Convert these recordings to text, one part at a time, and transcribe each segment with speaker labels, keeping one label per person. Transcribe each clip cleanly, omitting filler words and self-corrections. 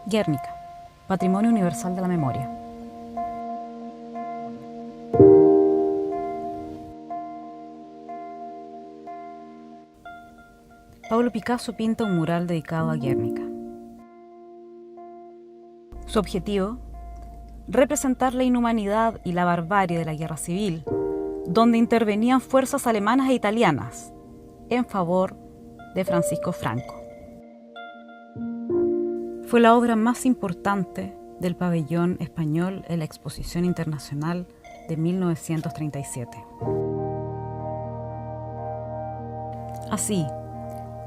Speaker 1: Guernica, Patrimonio Universal de la Memoria. Pablo Picasso pinta un mural dedicado a Guernica. Su objetivo, representar la inhumanidad y la barbarie de la guerra civil, donde intervenían fuerzas alemanas e italianas en favor de Francisco Franco. Fue la obra más importante del pabellón español en la Exposición Internacional de 1937. Así,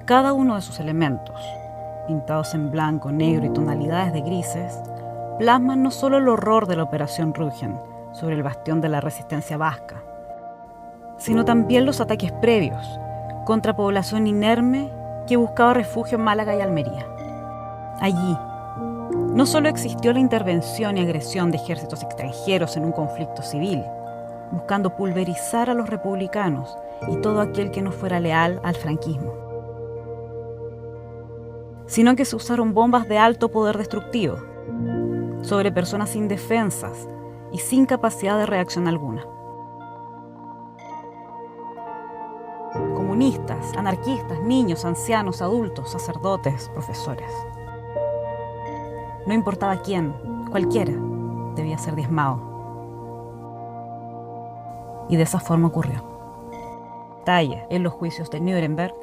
Speaker 1: cada uno de sus elementos, pintados en blanco, negro y tonalidades de grises, plasman no solo el horror de la Operación Rügen sobre el bastión de la resistencia vasca, sino también los ataques previos contra población inerme que buscaba refugio en Málaga y Almería. Allí, no solo existió la intervención y agresión de ejércitos extranjeros en un conflicto civil, buscando pulverizar a los republicanos y todo aquel que no fuera leal al franquismo, sino que se usaron bombas de alto poder destructivo sobre personas indefensas y sin capacidad de reacción alguna. Comunistas, anarquistas, niños, ancianos, adultos, sacerdotes, profesores. No importaba quién, cualquiera debía ser diezmado. Y de esa forma ocurrió. Talla en los juicios de Nuremberg,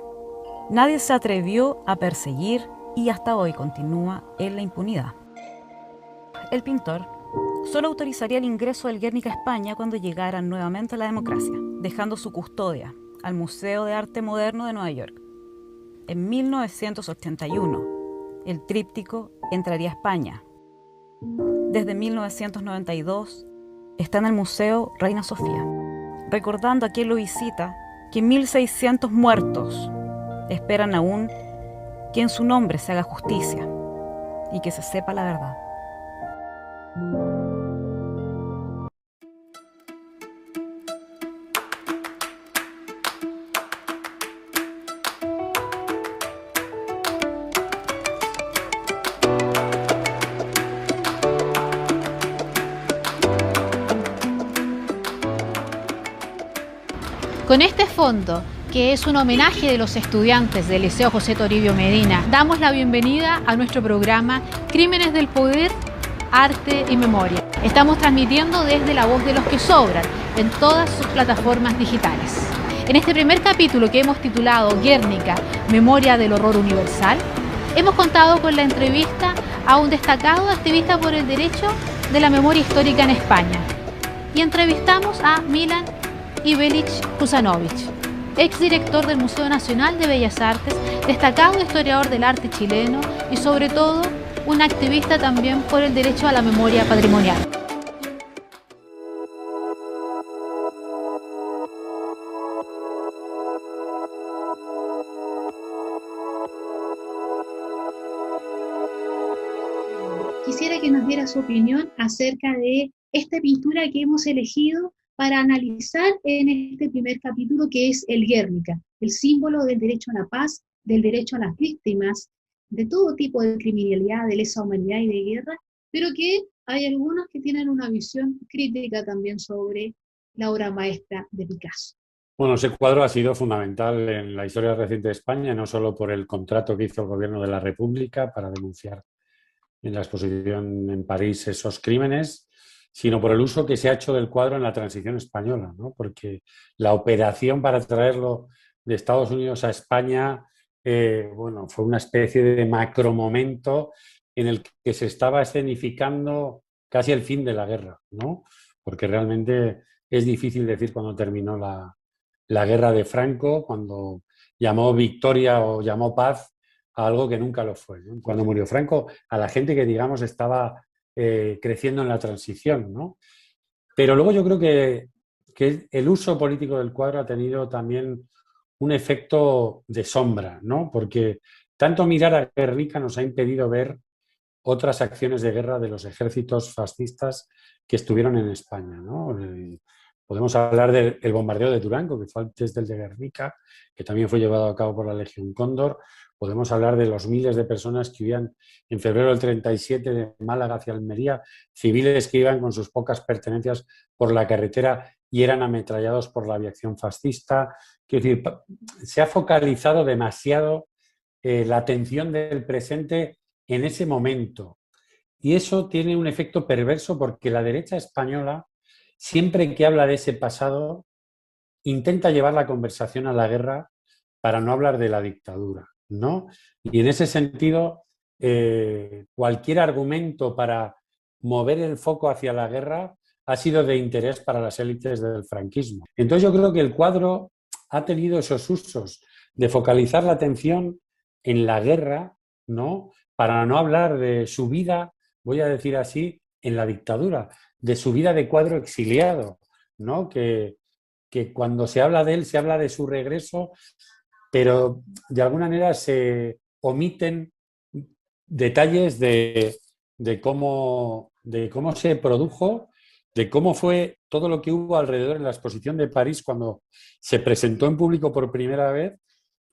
Speaker 1: nadie se atrevió a perseguir y hasta hoy continúa en la impunidad. El pintor solo autorizaría el ingreso del Guernica a España cuando llegara nuevamente a la democracia, dejando su custodia al Museo de Arte Moderno de Nueva York. En 1981, el tríptico entraría a España. Desde 1992 está en el Museo Reina Sofía, recordando a quien lo visita que 1.600 muertos esperan aún que en su nombre se haga justicia y que se sepa la verdad.
Speaker 2: Con este fondo, que es un homenaje de los estudiantes del Liceo José Toribio Medina, damos la bienvenida a nuestro programa Crímenes del Poder, Arte y Memoria. Estamos transmitiendo desde La Voz de los que Sobran, en todas sus plataformas digitales. En este primer capítulo que hemos titulado Guernica, Memoria del Horror Universal, hemos contado con la entrevista a un destacado activista por el derecho de la memoria histórica en España. Y entrevistamos a Milan Ivelić Kuzanović, exdirector del Museo Nacional de Bellas Artes, destacado historiador del arte chileno y sobre todo un activista también por el derecho a la memoria patrimonial.
Speaker 3: Quisiera que nos diera su opinión acerca de esta pintura que hemos elegido para analizar en este primer capítulo, que es el Guernica, el símbolo del derecho a la paz, del derecho a las víctimas, de todo tipo de criminalidad, de lesa humanidad y de guerra, pero que hay algunos que tienen una visión crítica también sobre la obra maestra de Picasso.
Speaker 4: Bueno, ese cuadro ha sido fundamental en la historia reciente de España, no solo por el contrato que hizo el gobierno de la República para denunciar en la exposición en París esos crímenes, sino por el uso que se ha hecho del cuadro en la transición española, ¿no? Porque la operación para traerlo de Estados Unidos a España, fue una especie de macromomento en el que se estaba escenificando casi el fin de la guerra, ¿no? Porque realmente es difícil decir cuándo terminó la guerra de Franco, cuando llamó victoria o llamó paz a algo que nunca lo fue, ¿no? Cuando murió Franco, a la gente que, digamos, estaba creciendo en la transición, ¿no? Pero luego yo creo que el uso político del cuadro ha tenido también un efecto de sombra, ¿no? Porque tanto mirar a Guernica nos ha impedido ver otras acciones de guerra de los ejércitos fascistas que estuvieron en España, ¿no? Podemos hablar del bombardeo de Durango, que fue antes del de Guernica, que también fue llevado a cabo por la Legión Cóndor. Podemos hablar de los miles de personas que huían en febrero del 37 de Málaga hacia Almería, civiles que iban con sus pocas pertenencias por la carretera y eran ametrallados por la aviación fascista. Quiero decir, se ha focalizado demasiado la atención del presente en ese momento. Y eso tiene un efecto perverso porque la derecha española, siempre que habla de ese pasado, intenta llevar la conversación a la guerra para no hablar de la dictadura, ¿no? Y en ese sentido, cualquier argumento para mover el foco hacia la guerra ha sido de interés para las élites del franquismo. Entonces yo creo que el cuadro ha tenido esos usos de focalizar la atención en la guerra, ¿no? Para no hablar de su vida, voy a decir así, en la dictadura, de su vida de cuadro exiliado, ¿no? Que cuando se habla de él, se habla de su regreso, pero de alguna manera se omiten detalles de cómo se produjo, de cómo fue todo lo que hubo alrededor en la exposición de París cuando se presentó en público por primera vez.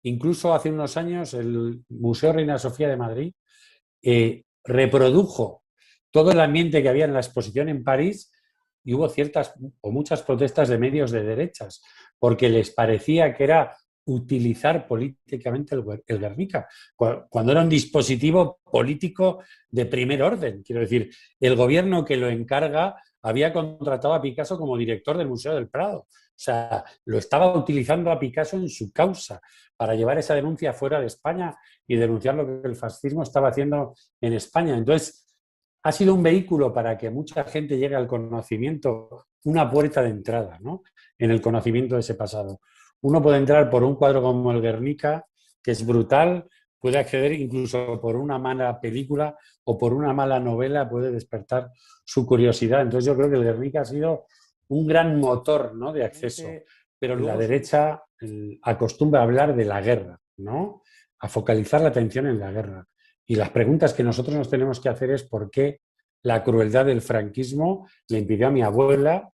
Speaker 4: Incluso hace unos años el Museo Reina Sofía de Madrid reprodujo todo el ambiente que había en la exposición en París y hubo ciertas o muchas protestas de medios de derechas porque les parecía que era utilizar políticamente el Guernica, cuando era un dispositivo político de primer orden. Quiero decir, el gobierno que lo encarga había contratado a Picasso como director del Museo del Prado. O sea, lo estaba utilizando a Picasso en su causa para llevar esa denuncia fuera de España y denunciar lo que el fascismo estaba haciendo en España. Entonces, ha sido un vehículo para que mucha gente llegue al conocimiento, una puerta de entrada, ¿no? En el conocimiento de ese pasado. Uno puede entrar por un cuadro como el Guernica, que es brutal, puede acceder incluso por una mala película o por una mala novela, puede despertar su curiosidad. Entonces yo creo que el Guernica ha sido un gran motor, ¿no?, de acceso. Pero la derecha acostumbra a hablar de la guerra, ¿no?, a focalizar la atención en la guerra. Y las preguntas que nosotros nos tenemos que hacer es por qué la crueldad del franquismo le impidió a mi abuela,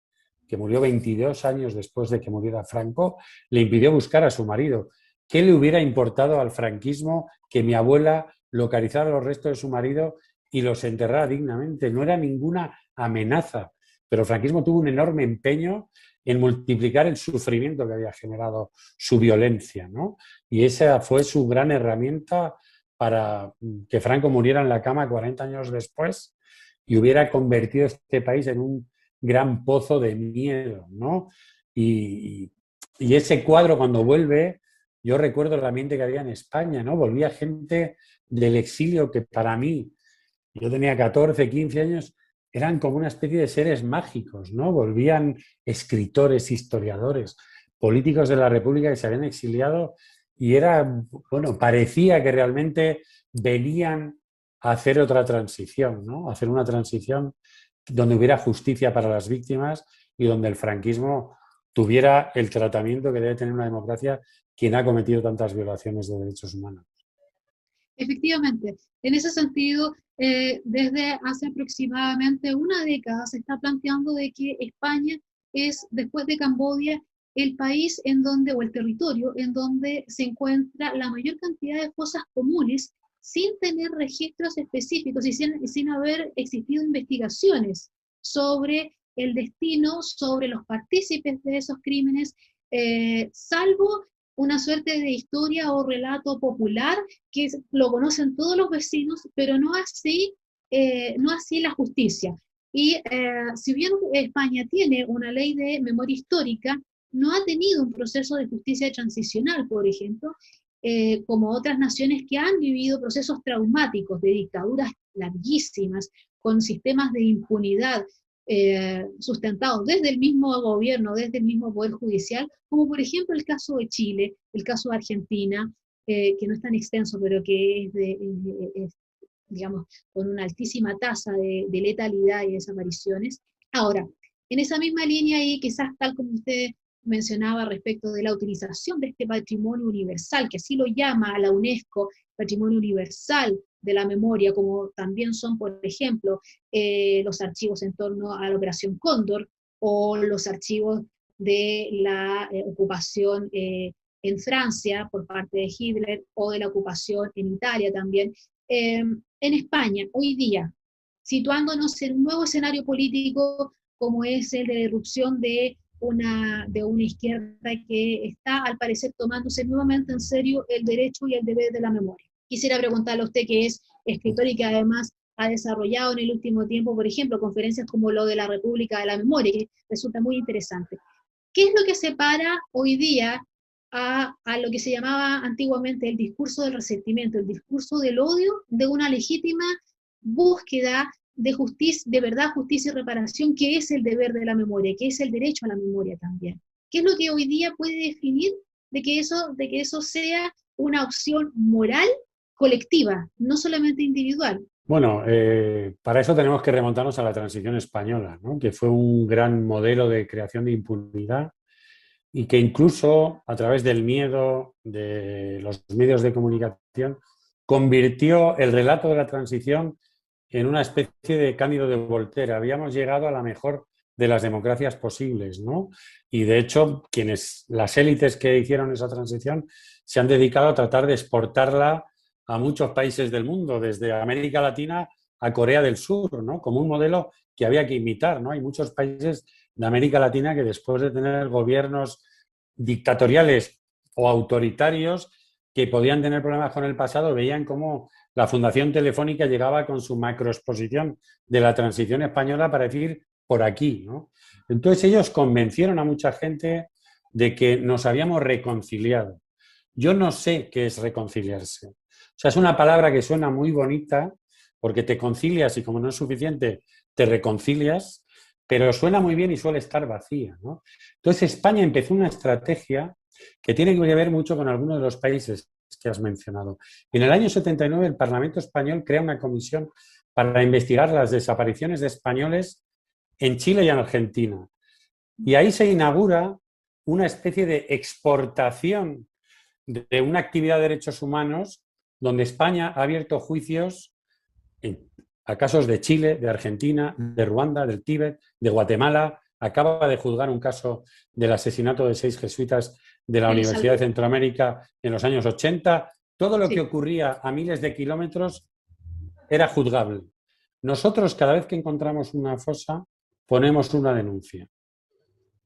Speaker 4: que murió 22 años después de que muriera Franco, le impidió buscar a su marido. ¿Qué le hubiera importado al franquismo que mi abuela localizara los restos de su marido y los enterrara dignamente? No era ninguna amenaza, pero el franquismo tuvo un enorme empeño en multiplicar el sufrimiento que había generado su violencia, ¿no? Y esa fue su gran herramienta para que Franco muriera en la cama 40 años después y hubiera convertido este país en un gran pozo de miedo, ¿no? Y ese cuadro, cuando vuelve, yo recuerdo el ambiente que había en España, ¿no? Volvía gente del exilio que para mí, yo tenía 14, 15 años, eran como una especie de seres mágicos, ¿no? Volvían escritores, historiadores, políticos de la República que se habían exiliado y era, bueno, parecía que realmente venían a hacer otra transición, ¿no? A hacer una transición donde hubiera justicia para las víctimas y donde el franquismo tuviera el tratamiento que debe tener una democracia quien ha cometido tantas violaciones de derechos humanos.
Speaker 3: Efectivamente, en ese sentido, desde hace aproximadamente una década se está planteando de que España es, después de Camboya, el país en donde, o el territorio en donde se encuentra la mayor cantidad de fosas comunes sin tener registros específicos y sin haber existido investigaciones sobre el destino, sobre los partícipes de esos crímenes, salvo una suerte de historia o relato popular que lo conocen todos los vecinos, pero no así la justicia. Y si bien España tiene una ley de memoria histórica, no ha tenido un proceso de justicia transicional, por ejemplo, como otras naciones que han vivido procesos traumáticos de dictaduras larguísimas, con sistemas de impunidad sustentados desde el mismo gobierno, desde el mismo poder judicial, como por ejemplo el caso de Chile, el caso de Argentina, que no es tan extenso, pero que es digamos, con una altísima tasa de letalidad y desapariciones. Ahora, en esa misma línea y quizás tal como usted mencionaba respecto de la utilización de este patrimonio universal, que así lo llama a la UNESCO, patrimonio universal de la memoria, como también son, por ejemplo, los archivos en torno a la Operación Cóndor, o los archivos de la ocupación en Francia por parte de Hitler o de la ocupación en Italia también. En España, hoy día, situándonos en un nuevo escenario político como es el de la irrupción de una izquierda que está, al parecer, tomándose nuevamente en serio el derecho y el deber de la memoria. Quisiera preguntarle a usted, que es escritor y que además ha desarrollado en el último tiempo, por ejemplo, conferencias como lo de la República de la Memoria, que resulta muy interesante. ¿Qué es lo que separa hoy día a lo que se llamaba antiguamente el discurso del resentimiento, el discurso del odio, de una legítima búsqueda de justicia, de verdad, justicia y reparación, que es el deber de la memoria, que es el derecho a la memoria también? ¿Qué es lo que hoy día puede definir de que eso sea una opción moral colectiva, no solamente individual?
Speaker 4: Bueno, para eso tenemos que remontarnos a la transición española, ¿no? Que fue un gran modelo de creación de impunidad y que incluso a través del miedo de los medios de comunicación convirtió el relato de la transición en una especie de Cándido de Voltaire. Habíamos llegado a la mejor de las democracias posibles, ¿no? Y de hecho, las élites que hicieron esa transición se han dedicado a tratar de exportarla a muchos países del mundo, desde América Latina a Corea del Sur, ¿no? Como un modelo que había que imitar, ¿no? Hay muchos países de América Latina que, después de tener gobiernos dictatoriales o autoritarios que podían tener problemas con el pasado, veían cómo la Fundación Telefónica llegaba con su macroexposición de la transición española para decir por aquí, ¿no? Entonces ellos convencieron a mucha gente de que nos habíamos reconciliado. Yo no sé qué es reconciliarse. O sea, es una palabra que suena muy bonita porque te concilias y, como no es suficiente, te reconcilias, pero suena muy bien y suele estar vacía, ¿no? Entonces España empezó una estrategia que tiene que ver mucho con algunos de los países que has mencionado. En el año 79 el Parlamento español crea una comisión para investigar las desapariciones de españoles en Chile y en Argentina. Y ahí se inaugura una especie de exportación de una actividad de derechos humanos donde España ha abierto juicios a casos de Chile, de Argentina, de Ruanda, del Tíbet, de Guatemala. Acaba de juzgar un caso del asesinato de 6 jesuitas de la Universidad de Centroamérica en los años 80. Todo lo que ocurría a miles de kilómetros era juzgable. Nosotros, cada vez que encontramos una fosa, ponemos una denuncia.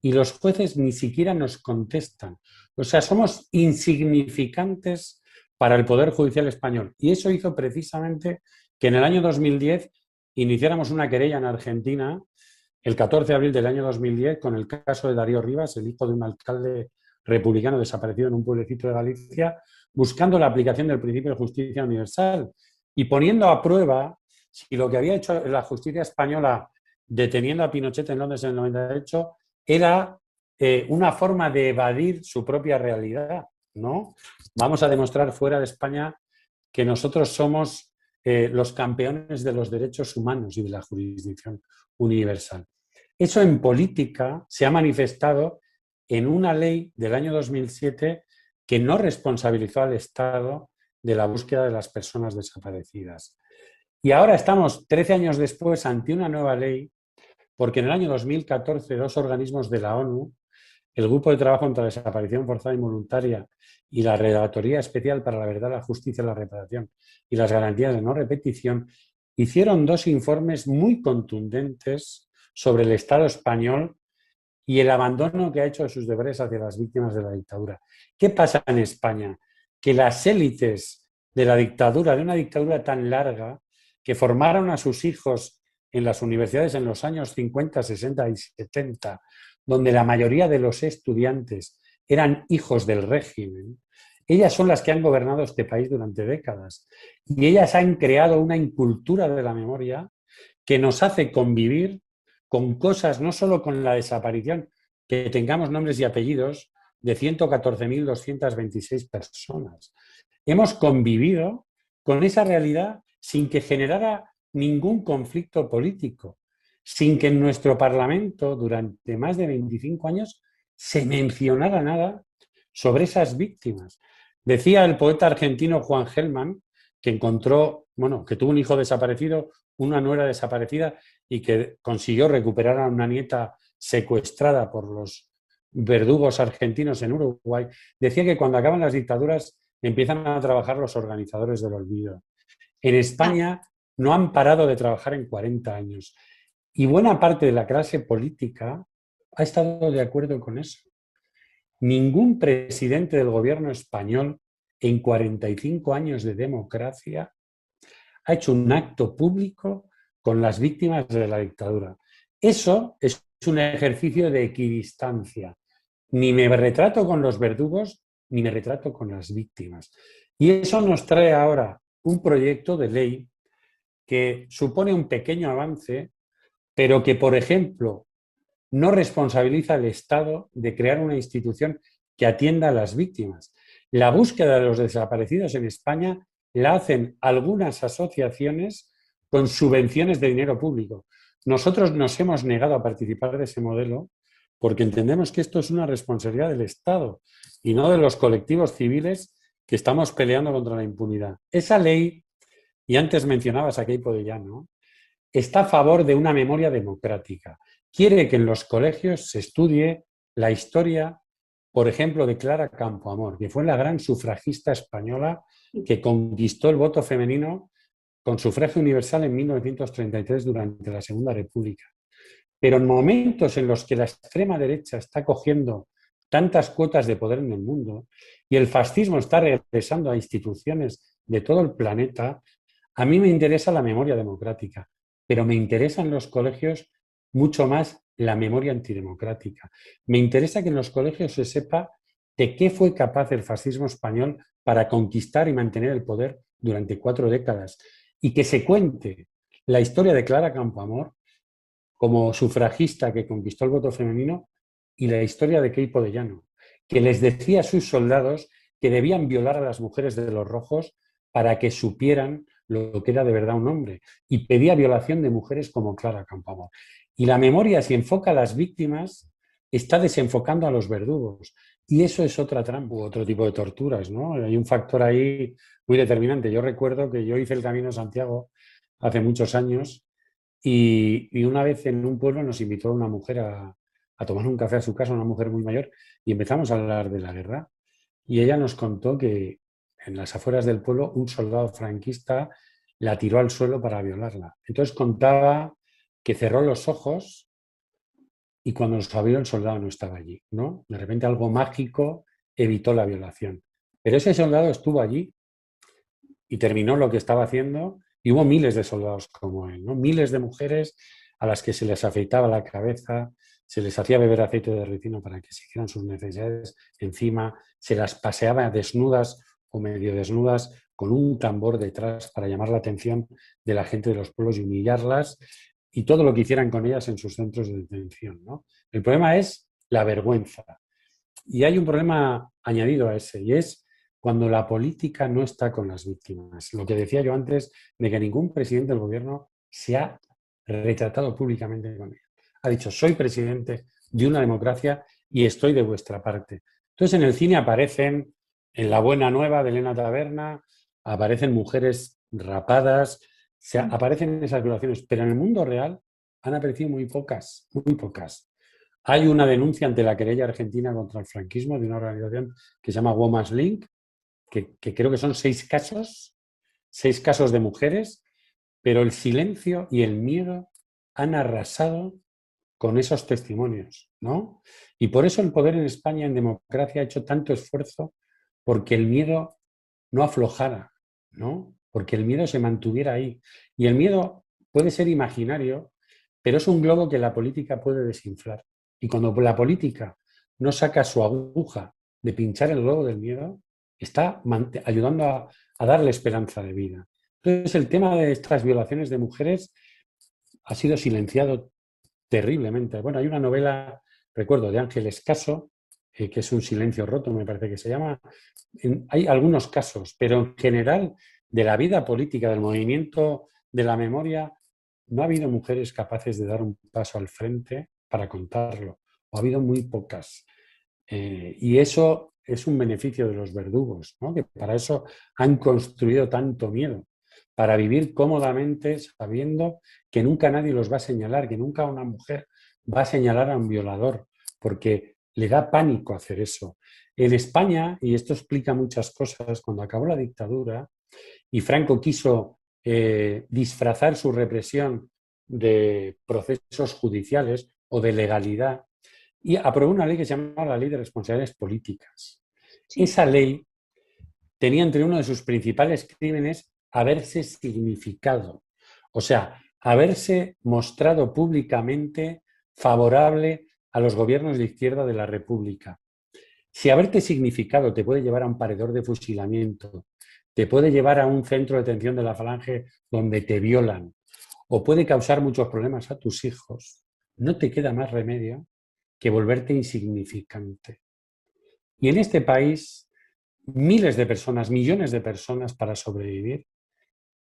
Speaker 4: Y los jueces ni siquiera nos contestan. O sea, somos insignificantes para el Poder Judicial español. Y eso hizo precisamente que en el año 2010 iniciáramos una querella en Argentina, el 14 de abril del año 2010, con el caso de Darío Rivas, el hijo de un alcalde republicano desaparecido en un pueblecito de Galicia, buscando la aplicación del principio de justicia universal y poniendo a prueba si lo que había hecho la justicia española deteniendo a Pinochet en Londres en el 98 era una forma de evadir su propia realidad, ¿no? Vamos a demostrar fuera de España que nosotros somos los campeones de los derechos humanos y de la jurisdicción universal. Eso en política se ha manifestado en una ley del año 2007 que no responsabilizó al Estado de la búsqueda de las personas desaparecidas. Y ahora estamos, 13 años después, ante una nueva ley, porque en el año 2014 dos organismos de la ONU, el Grupo de Trabajo contra la Desaparición Forzada Involuntaria y la Relatoría Especial para la Verdad, la Justicia, la Reparación y las Garantías de No Repetición, hicieron 2 informes muy contundentes sobre el Estado español y el abandono que ha hecho de sus deberes hacia las víctimas de la dictadura. ¿Qué pasa en España? Que las élites de la dictadura, de una dictadura tan larga, que formaron a sus hijos en las universidades en los años 50, 60 y 70, donde la mayoría de los estudiantes eran hijos del régimen, ellas son las que han gobernado este país durante décadas. Y ellas han creado una incultura de la memoria que nos hace convivir con cosas, no solo con la desaparición, que tengamos nombres y apellidos de 114.226 personas. Hemos convivido con esa realidad sin que generara ningún conflicto político, sin que en nuestro Parlamento durante más de 25 años se mencionara nada sobre esas víctimas. Decía el poeta argentino Juan Gelman que encontró, que tuvo un hijo desaparecido, una nuera desaparecida y que consiguió recuperar a una nieta secuestrada por los verdugos argentinos en Uruguay, decía que cuando acaban las dictaduras empiezan a trabajar los organizadores del olvido. En España no han parado de trabajar en 40 años y buena parte de la clase política ha estado de acuerdo con eso. Ningún presidente del gobierno español en 45 años de democracia ha hecho un acto público con las víctimas de la dictadura. Eso es un ejercicio de equidistancia. Ni me retrato con los verdugos, ni me retrato con las víctimas. Y eso nos trae ahora un proyecto de ley que supone un pequeño avance, pero que, por ejemplo, no responsabiliza al Estado de crear una institución que atienda a las víctimas. La búsqueda de los desaparecidos en España la hacen algunas asociaciones con subvenciones de dinero público. Nosotros nos hemos negado a participar de ese modelo porque entendemos que esto es una responsabilidad del Estado y no de los colectivos civiles que estamos peleando contra la impunidad. Esa ley, y antes mencionabas a Queipo de Llano, está a favor de una memoria democrática. Quiere que en los colegios se estudie la historia, por ejemplo, de Clara Campoamor, que fue la gran sufragista española que conquistó el voto femenino con sufragio universal en 1933 durante la Segunda República. Pero en momentos en los que la extrema derecha está cogiendo tantas cuotas de poder en el mundo y el fascismo está regresando a instituciones de todo el planeta, a mí me interesa la memoria democrática, pero me interesa en los colegios mucho más la memoria antidemocrática. Me interesa que en los colegios se sepa de qué fue capaz el fascismo español para conquistar y mantener el poder durante 4 décadas y que se cuente la historia de Clara Campoamor como sufragista que conquistó el voto femenino y la historia de Queipo de Llano, que les decía a sus soldados que debían violar a las mujeres de los rojos para que supieran lo que era de verdad un hombre, y pedía violación de mujeres como Clara Campoamor. Y la memoria, si enfoca a las víctimas, está desenfocando a los verdugos. Y eso es otra trampa, otro tipo de torturas, ¿no? Hay un factor ahí muy determinante. Yo recuerdo que yo hice el Camino de Santiago hace muchos años y una vez en un pueblo nos invitó una mujer a tomar un café a su casa, una mujer muy mayor, y empezamos a hablar de la guerra. Y ella nos contó que en las afueras del pueblo un soldado franquista la tiró al suelo para violarla. Entonces contaba que cerró los ojos y cuando los abrió el soldado no estaba allí, ¿no? De repente algo mágico evitó la violación. Pero ese soldado estuvo allí y terminó lo que estaba haciendo y hubo miles de soldados como él, ¿no? Miles de mujeres a las que se les afeitaba la cabeza, se les hacía beber aceite de ricino para que se hicieran sus necesidades encima, se las paseaba desnudas o medio desnudas con un tambor detrás para llamar la atención de la gente de los pueblos y humillarlas, y todo lo que hicieran con ellas en sus centros de detención, ¿no? El problema es la vergüenza. Y hay un problema añadido a ese, y es cuando la política no está con las víctimas. Lo que decía yo antes de que ningún presidente del gobierno se ha retratado públicamente con ellos. Ha dicho, soy presidente de una democracia y estoy de vuestra parte. Entonces en el cine aparecen, en La Buena Nueva de Elena Taberna, aparecen mujeres rapadas, aparecen esas violaciones, pero en el mundo real han aparecido muy pocas, muy pocas. Hay una denuncia ante la querella argentina contra el franquismo de una organización que se llama Women's Link, que creo que son 6 casos de mujeres, pero el silencio y el miedo han arrasado con esos testimonios, ¿no? Y por eso el poder en España en democracia ha hecho tanto esfuerzo porque el miedo no aflojara, ¿no? Porque el miedo se mantuviera ahí. Y el miedo puede ser imaginario, pero es un globo que la política puede desinflar. Y cuando la política no saca su aguja de pinchar el globo del miedo, está ayudando a darle esperanza de vida. Entonces, el tema de estas violaciones de mujeres ha sido silenciado terriblemente. Bueno, hay una novela, recuerdo, de Ángeles Caso, que es Un silencio roto, me parece que se llama. Hay algunos casos, pero en general de la vida política, del movimiento de la memoria, no ha habido mujeres capaces de dar un paso al frente para contarlo, o ha habido muy pocas. Y eso es un beneficio de los verdugos, ¿no? Que para eso han construido tanto miedo, para vivir cómodamente sabiendo que nunca nadie los va a señalar, que nunca una mujer va a señalar a un violador, porque le da pánico hacer eso. En España, y esto explica muchas cosas, cuando acabó la dictadura y Franco quiso disfrazar su represión de procesos judiciales o de legalidad, y aprobó una ley que se llamaba la Ley de Responsabilidades Políticas.
Speaker 3: Sí.
Speaker 4: Esa ley tenía entre uno de sus principales crímenes haberse significado, o sea, haberse mostrado públicamente favorable a los gobiernos de izquierda de la República. Si haberte significado te puede llevar a un paredor de fusilamiento, te puede llevar a un centro de detención de la Falange donde te violan, o puede causar muchos problemas a tus hijos, no te queda más remedio que volverte insignificante. Y en este país, miles de personas, millones de personas para sobrevivir,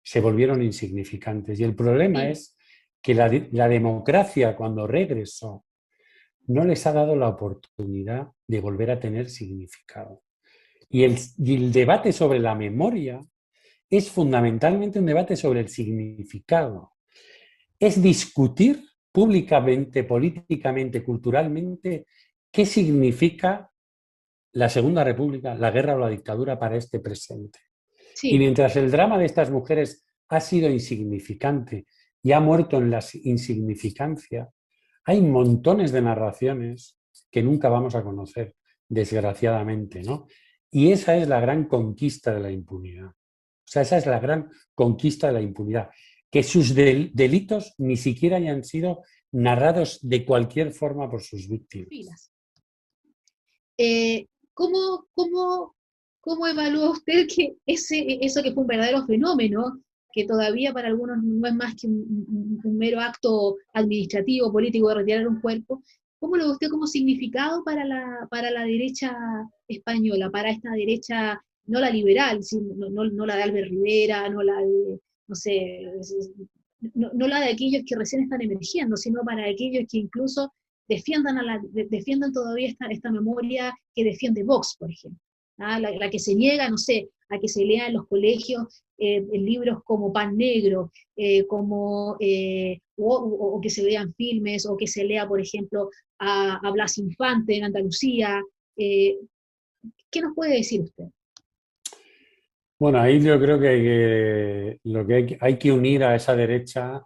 Speaker 4: se volvieron insignificantes. Y el problema es que la democracia, cuando regresó, no les ha dado la oportunidad de volver a tener significado. Y el debate sobre la memoria es fundamentalmente un debate sobre el significado. Es discutir públicamente, políticamente, culturalmente, qué significa la Segunda República, la guerra o la dictadura para este presente.
Speaker 3: Sí.
Speaker 4: Y mientras el drama de estas mujeres ha sido insignificante y ha muerto en la insignificancia, hay montones de narraciones que nunca vamos a conocer, desgraciadamente, ¿no? Y esa es la gran conquista de la impunidad. O sea, esa es la gran conquista de la impunidad. Que sus delitos ni siquiera hayan sido narrados de cualquier forma por sus víctimas.
Speaker 3: ¿Cómo evalúa usted que eso que fue un verdadero fenómeno, que todavía para algunos no es más que un mero acto administrativo, político de retirar un cuerpo, cómo lo ve usted como significado para la derecha española, para esta derecha, no la liberal, no la de Albert Rivera, no la de, no sé, no la de aquellos que recién están emergiendo, sino para aquellos que incluso defiendan todavía esta memoria que defiende Vox, por ejemplo? La que se niega, no sé, a que se lea en los colegios libros como Pan Negro, o que se vean filmes, o que se lea, por ejemplo, a Blas Infante en Andalucía. ¿Qué nos puede decir usted?
Speaker 4: Bueno, ahí yo creo que hay que unir a esa derecha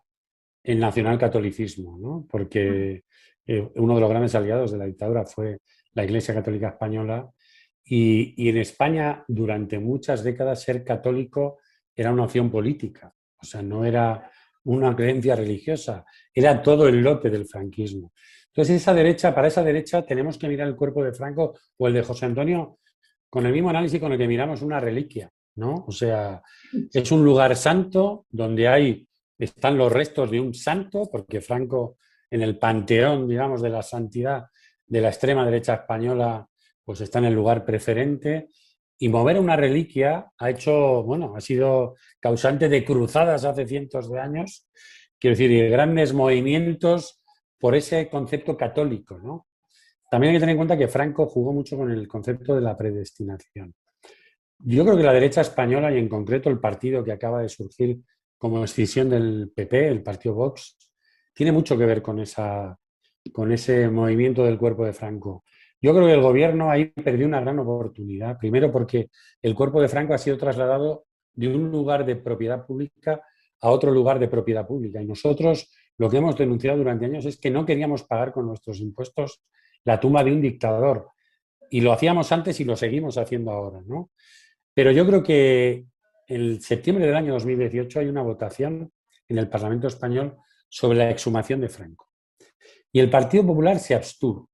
Speaker 4: el nacionalcatolicismo, ¿no? Porque uno de los grandes aliados de la dictadura fue la Iglesia Católica Española. Y en España, durante muchas décadas, ser católico era una opción política. O sea, no era una creencia religiosa, era todo el lote del franquismo. Entonces, para esa derecha tenemos que mirar el cuerpo de Franco o el de José Antonio con el mismo análisis con el que miramos una reliquia, ¿no? O sea, es un lugar santo donde están los restos de un santo, porque Franco, en el panteón, digamos, de la santidad de la extrema derecha española, pues está en el lugar preferente, y mover una reliquia ha sido causante de cruzadas hace cientos de años, quiero decir, de grandes movimientos por ese concepto católico, ¿no? También hay que tener en cuenta que Franco jugó mucho con el concepto de la predestinación. Yo creo que la derecha española, y en concreto el partido que acaba de surgir como escisión del PP, el partido Vox, tiene mucho que ver con ese movimiento del cuerpo de Franco. Yo creo que el gobierno ahí perdió una gran oportunidad. Primero porque el cuerpo de Franco ha sido trasladado de un lugar de propiedad pública a otro lugar de propiedad pública. Y nosotros lo que hemos denunciado durante años es que no queríamos pagar con nuestros impuestos la tumba de un dictador. Y lo hacíamos antes y lo seguimos haciendo ahora, ¿no? Pero yo creo que en septiembre del año 2018 hay una votación en el Parlamento español sobre la exhumación de Franco. Y el Partido Popular se abstuvo.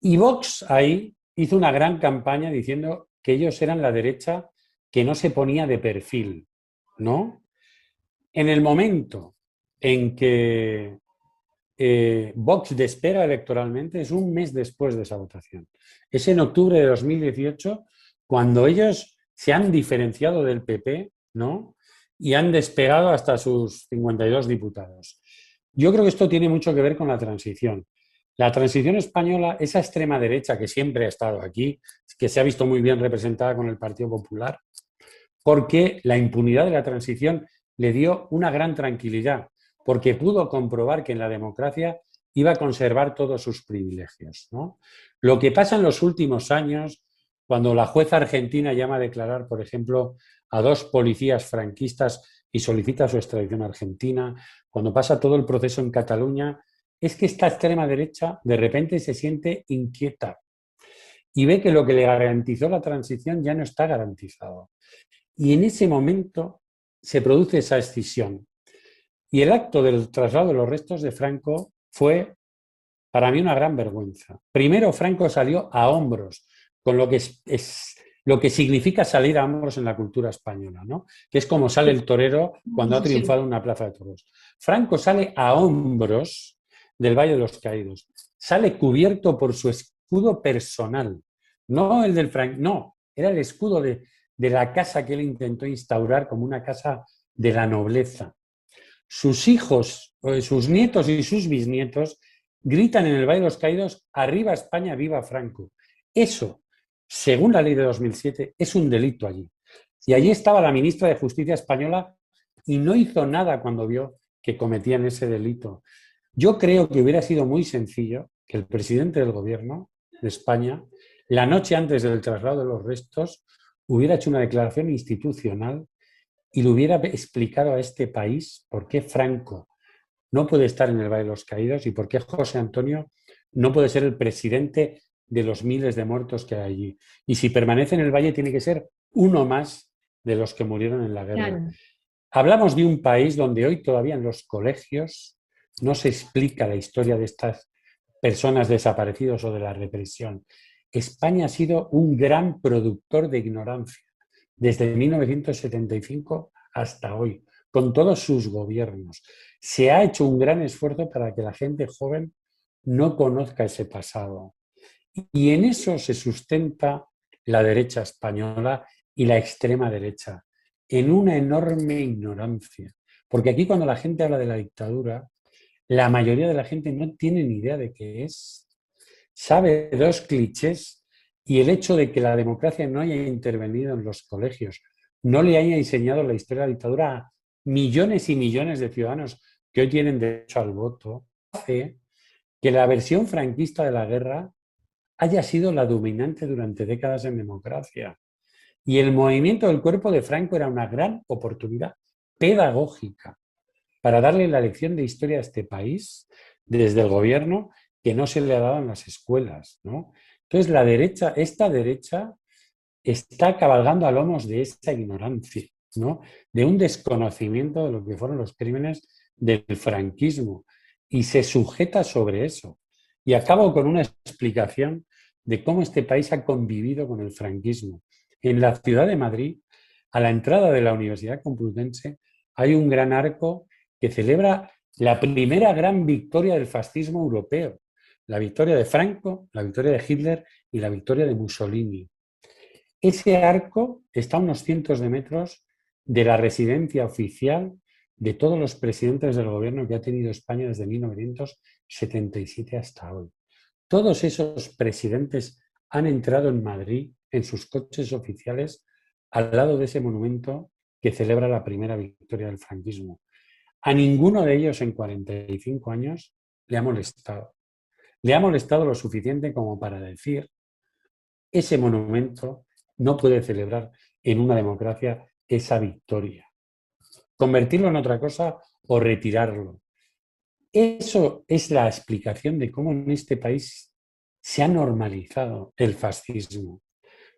Speaker 4: Y Vox ahí hizo una gran campaña diciendo que ellos eran la derecha que no se ponía de perfil, ¿no? En el momento en que Vox despega electoralmente es un mes después de esa votación. Es en octubre de 2018 cuando ellos se han diferenciado del PP, ¿no? Y han despegado hasta sus 52 diputados. Yo creo que esto tiene mucho que ver con la transición. La transición española, esa extrema derecha que siempre ha estado aquí, que se ha visto muy bien representada con el Partido Popular, porque la impunidad de la transición le dio una gran tranquilidad, porque pudo comprobar que en la democracia iba a conservar todos sus privilegios, ¿no? Lo que pasa en los últimos años, cuando la jueza argentina llama a declarar, por ejemplo, a 2 policías franquistas y solicita su extradición a Argentina, cuando pasa todo el proceso en Cataluña, es que esta extrema derecha de repente se siente inquieta y ve que lo que le garantizó la transición ya no está garantizado. Y en ese momento se produce esa escisión. Y el acto del traslado de los restos de Franco fue para mí una gran vergüenza. Primero, Franco salió a hombros, con lo que lo que significa salir a hombros en la cultura española, ¿no? Que es como sale el torero cuando ha triunfado en una plaza de toros. Franco sale a hombros del Valle de los Caídos. Sale cubierto por su escudo personal. No el del Franco, no, era el escudo de la casa que él intentó instaurar como una casa de la nobleza. Sus hijos, sus nietos y sus bisnietos gritan en el Valle de los Caídos: arriba España, viva Franco. Eso, según la ley de 2007, es un delito allí. Y allí estaba la ministra de Justicia española y no hizo nada cuando vio que cometían ese delito. Yo creo que hubiera sido muy sencillo que el presidente del gobierno de España, la noche antes del traslado de los restos, hubiera hecho una declaración institucional y le hubiera explicado a este país por qué Franco no puede estar en el Valle de los Caídos y por qué José Antonio no puede ser el presidente de los miles de muertos que hay allí. Y si permanece en el Valle, tiene que ser uno más de los que murieron en la guerra. Claro. Hablamos de un país donde hoy todavía en los colegios no se explica la historia de estas personas desaparecidas o de la represión. España ha sido un gran productor de ignorancia desde 1975 hasta hoy, con todos sus gobiernos. Se ha hecho un gran esfuerzo para que la gente joven no conozca ese pasado. Y en eso se sustenta la derecha española y la extrema derecha, en una enorme ignorancia. Porque aquí cuando la gente habla de la dictadura, la mayoría de la gente no tiene ni idea de qué es. Sabe 2 clichés y el hecho de que la democracia no haya intervenido en los colegios, no le haya enseñado la historia de la dictadura a millones y millones de ciudadanos que hoy tienen derecho al voto, hace que la versión franquista de la guerra haya sido la dominante durante décadas en democracia. Y el movimiento del cuerpo de Franco era una gran oportunidad pedagógica para darle la lección de historia a este país desde el gobierno que no se le ha dado en las escuelas, ¿no? Entonces la derecha, esta derecha está cabalgando a lomos de esa ignorancia, ¿no? De un desconocimiento de lo que fueron los crímenes del franquismo y se sujeta sobre eso. Y acabo con una explicación de cómo este país ha convivido con el franquismo. En la ciudad de Madrid, a la entrada de la Universidad Complutense, hay un gran arco que celebra la primera gran victoria del fascismo europeo. La victoria de Franco, la victoria de Hitler y la victoria de Mussolini. Ese arco está a unos cientos de metros de la residencia oficial de todos los presidentes del gobierno que ha tenido España desde 1977 hasta hoy. Todos esos presidentes han entrado en Madrid en sus coches oficiales al lado de ese monumento que celebra la primera victoria del franquismo. A ninguno de ellos en 45 años le ha molestado. Le ha molestado lo suficiente como para decir: ese monumento no puede celebrar en una democracia esa victoria. Convertirlo en otra cosa o retirarlo. Eso es la explicación de cómo en este país se ha normalizado el fascismo.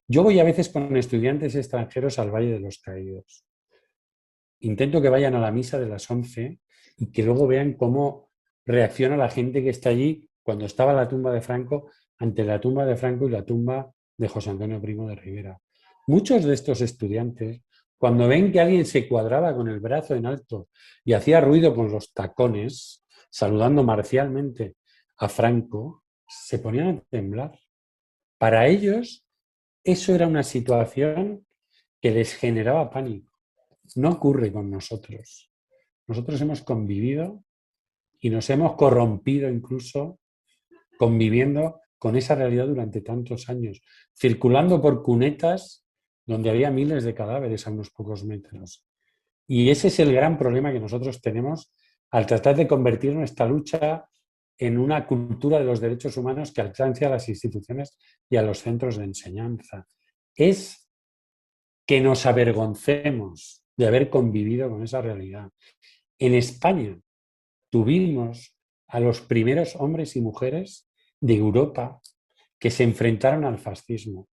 Speaker 4: Yo voy a veces con estudiantes extranjeros al Valle de los Caídos. Intento que vayan a la misa de las 11 y que luego vean cómo reacciona la gente que está allí cuando estaba la tumba de Franco, ante la tumba de Franco y la tumba de José Antonio Primo de Rivera. Muchos de estos estudiantes, cuando ven que alguien se cuadraba con el brazo en alto y hacía ruido con los tacones, saludando marcialmente a Franco, se ponían a temblar. Para ellos, eso era una situación que les generaba pánico. No ocurre con nosotros. Nosotros hemos convivido y nos hemos corrompido incluso conviviendo con esa realidad durante tantos años, circulando por cunetas donde había miles de cadáveres a unos pocos metros. Y ese es el gran problema que nosotros tenemos al tratar de convertir nuestra lucha en una cultura de los derechos humanos que alcance a las instituciones y a los centros de enseñanza. Es que nos avergoncemos de haber convivido con esa realidad. En España tuvimos a los primeros hombres y mujeres de Europa que se enfrentaron al fascismo.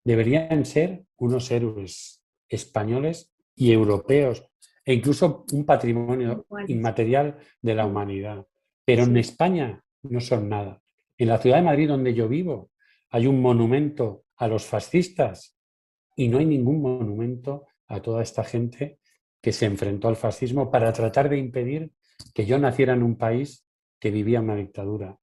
Speaker 4: Deberían ser unos héroes españoles y europeos, e incluso un patrimonio inmaterial de la humanidad. Pero en España no son nada. En la ciudad de Madrid, donde yo vivo, hay un monumento a los fascistas y no hay ningún monumento a toda esta gente que se enfrentó al fascismo para tratar de impedir que yo naciera en un país que vivía una dictadura.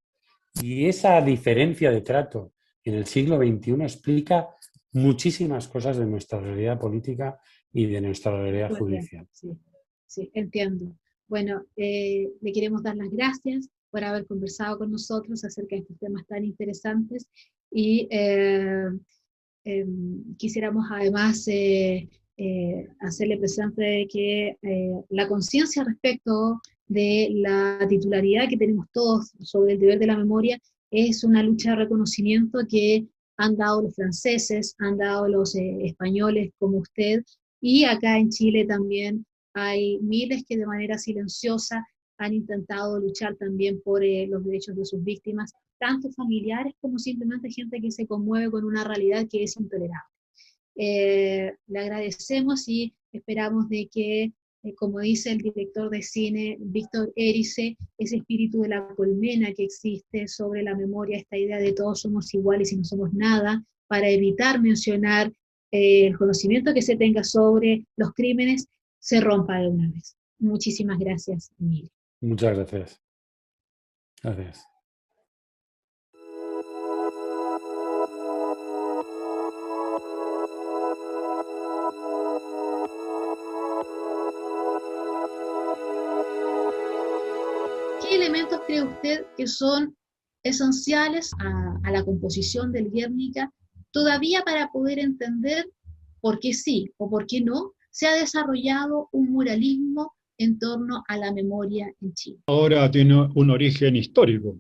Speaker 4: Y esa diferencia de trato en el siglo XXI explica muchísimas cosas de nuestra realidad política y de nuestra realidad judicial.
Speaker 3: Sí, entiendo. Bueno, le queremos dar las gracias por haber conversado con nosotros acerca de estos temas tan interesantes y quisiéramos además hacerle presente de que la conciencia respecto de la titularidad que tenemos todos sobre el deber de la memoria es una lucha de reconocimiento que han dado los franceses, han dado los españoles como usted, y acá en Chile también hay miles que de manera silenciosa han intentado luchar también por los derechos de sus víctimas, tanto familiares como simplemente gente que se conmueve con una realidad que es intolerable. Le agradecemos y esperamos de que, como dice el director de cine Víctor Erice, ese espíritu de la colmena que existe sobre la memoria, esta idea de todos somos iguales y no somos nada, para evitar mencionar el conocimiento que se tenga sobre los crímenes, se rompa de una vez. Muchísimas gracias, Emilio.
Speaker 4: Muchas gracias. Gracias.
Speaker 3: ¿Qué elementos cree usted que son esenciales a la composición del Guernica todavía para poder entender por qué sí o por qué no se ha desarrollado un muralismo en torno a la memoria en Chile?
Speaker 5: Ahora tiene un origen histórico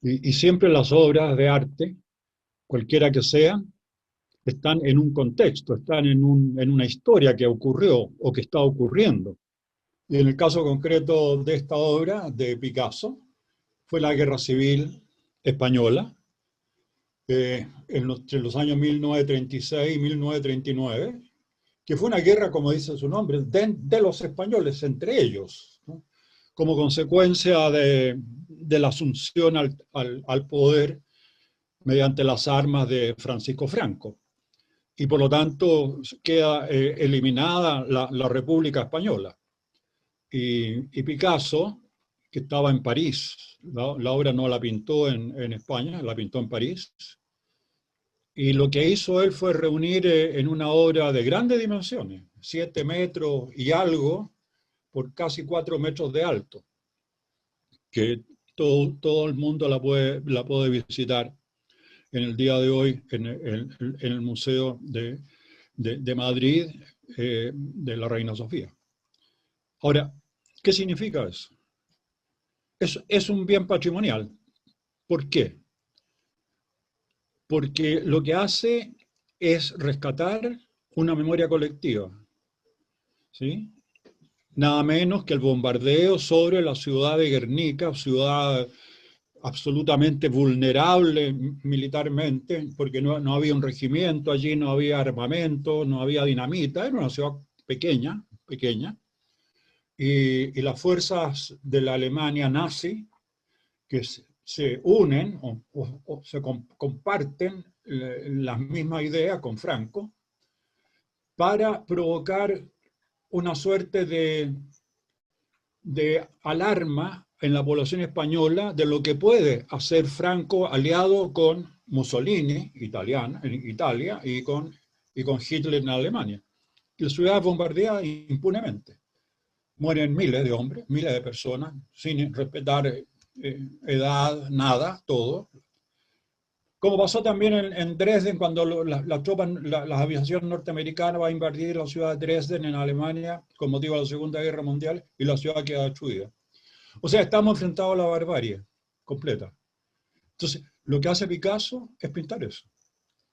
Speaker 5: y siempre las obras de arte, cualquiera que sean, están en un contexto, están en una historia que ocurrió o que está ocurriendo. Y en el caso concreto de esta obra de Picasso, fue la Guerra Civil Española, entre los años 1936 y 1939, que fue una guerra, como dice su nombre, de los españoles entre ellos, ¿no? Como consecuencia de la asunción al poder mediante las armas de Francisco Franco. Y por lo tanto queda eliminada la República Española. Y Picasso, que estaba en París, la obra no la pintó en España, la pintó en París, y lo que hizo él fue reunir en una obra de grandes dimensiones, 7 metros y algo, por casi 4 metros de alto, que todo el mundo la puede visitar en el día de hoy en el Museo de Madrid de la Reina Sofía. Ahora, ¿qué significa eso? Es un bien patrimonial. ¿Por qué? Porque lo que hace es rescatar una memoria colectiva, ¿sí? Nada menos que el bombardeo sobre la ciudad de Guernica, ciudad absolutamente vulnerable militarmente, porque no había un regimiento allí, no había armamento, no había dinamita, era una ciudad pequeña, y las fuerzas de la Alemania nazi, que se unen o se comparten las mismas ideas con Franco, para provocar una suerte de alarma en la población española de lo que puede hacer Franco aliado con Mussolini, en Italia, y con Hitler en Alemania. La ciudad es bombardeada impunemente. Mueren miles de hombres, miles de personas, sin respetar edad, nada, todo. Como pasó también en Dresden, cuando la aviación norteamericana va a invadir la ciudad de Dresden en Alemania con motivo de la Segunda Guerra Mundial, y la ciudad queda destruida. O sea, estamos enfrentados a la barbarie. completa. Entonces, lo que hace Picasso es pintar eso.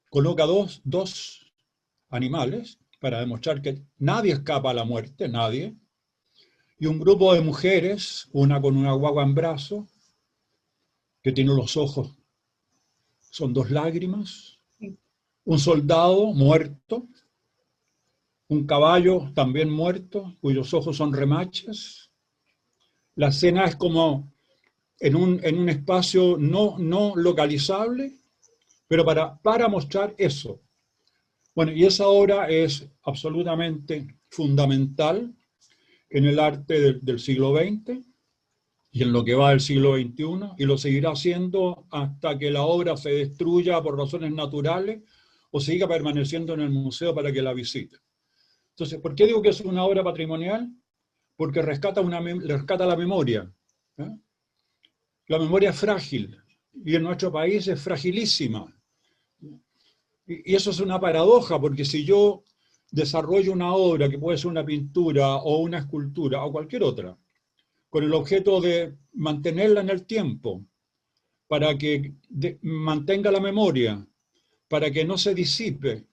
Speaker 5: Coloca dos animales para demostrar que nadie escapa a la muerte, nadie, y un grupo de mujeres, una con una guagua en brazo, que tiene los ojos, son 2 lágrimas, un soldado muerto, un caballo también muerto, cuyos ojos son remaches. La escena es como en un espacio no localizable, pero para mostrar eso. Bueno, y esa obra es absolutamente fundamental en el arte del siglo XX y en lo que va del siglo XXI, y lo seguirá siendo hasta que la obra se destruya por razones naturales o siga permaneciendo en el museo para que la visite. Entonces, ¿por qué digo que es una obra patrimonial? Porque rescata la memoria. ¿Eh? La memoria es frágil, y en nuestro país es fragilísima. Y eso es una paradoja, porque si yo desarrollo una obra, que puede ser una pintura o una escultura o cualquier otra, con el objeto de mantenerla en el tiempo, para que mantenga la memoria, para que no se disipe,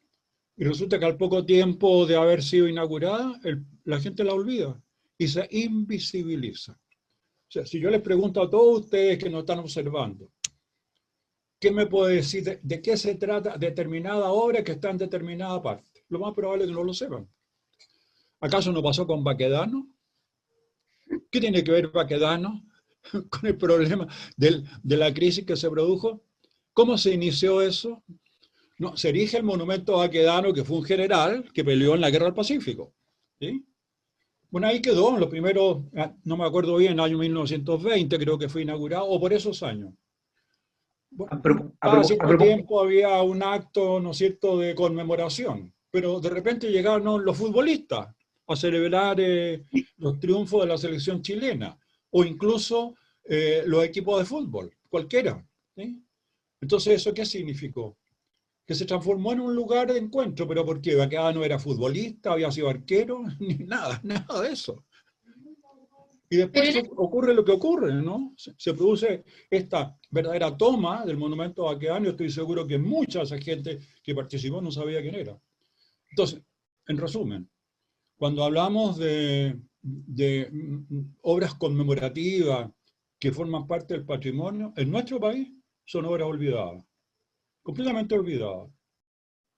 Speaker 5: y resulta que al poco tiempo de haber sido inaugurada, la gente la olvida y se invisibiliza. O sea, si yo les pregunto a todos ustedes que nos están observando, ¿qué me puede decir de qué se trata determinada obra que está en determinada parte? Lo más probable es que no lo sepan. ¿Acaso no pasó con Baquedano? ¿Qué tiene que ver Baquedano con el problema de la crisis que se produjo? ¿Cómo se inició eso? No, se erige el monumento a Baquedano, que fue un general que peleó en la Guerra del Pacífico. ¿Sí? Bueno, ahí quedó, en los primeros, no me acuerdo bien, año 1920 creo que fue inaugurado, o por esos años. Bueno, cada cierto tiempo había un acto, ¿no es cierto?, de conmemoración, pero de repente llegaron los futbolistas a celebrar los triunfos de la selección chilena, o incluso los equipos de fútbol, cualquiera. ¿Sí? Entonces, ¿eso qué significó? Que se transformó en un lugar de encuentro, pero ¿por qué? Baquedano era futbolista, había sido arquero, ni nada de eso. Y después ocurre lo que ocurre, ¿no? Se produce esta verdadera toma del monumento a Baquedano. Estoy seguro que mucha de esa gente que participó no sabía quién era. Entonces, en resumen, cuando hablamos de obras conmemorativas que forman parte del patrimonio, en nuestro país son obras olvidadas, completamente olvidadas.